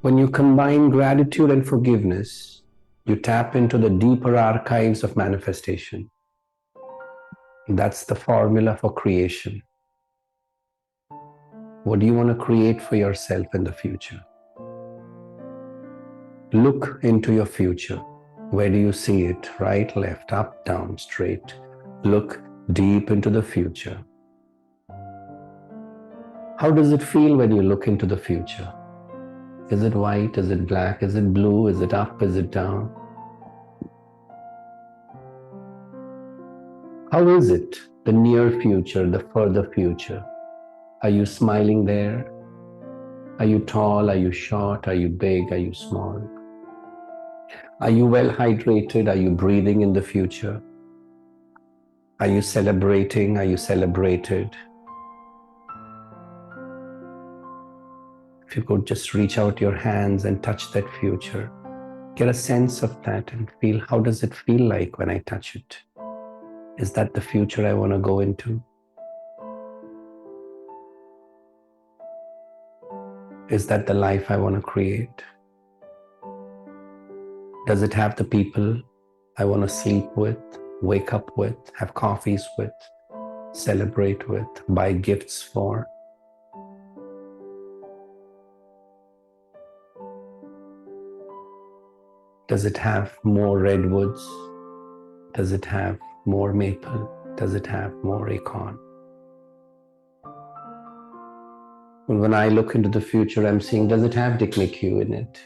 When you combine gratitude and forgiveness, you tap into the deeper archives of manifestation. That's the formula for creation. What do you want to create for yourself in the future? Look into your future. Where do you see it? Right, left, up, down, straight. Look deep into the future. How does it feel when you look into the future? Is it white? Is it black? Is it blue? Is it up? Is it down? How is it, the near future, the further future? Are you smiling there? Are you tall? Are you short? Are you big? Are you small? Are you well hydrated? Are you breathing in the future? Are you celebrating? Are you celebrated? If you could just reach out your hands and touch that future, get a sense of that and feel, how does it feel like when I touch it? Is that the future I want to go into? Is that the life I want to create? Does it have the people I want to sleep with, wake up with, have coffees with, celebrate with, buy gifts for? Does it have more redwoods? Does it have more maple? Does it have more acorn? When I look into the future, I'm seeing, does it have Dick McHugh in it?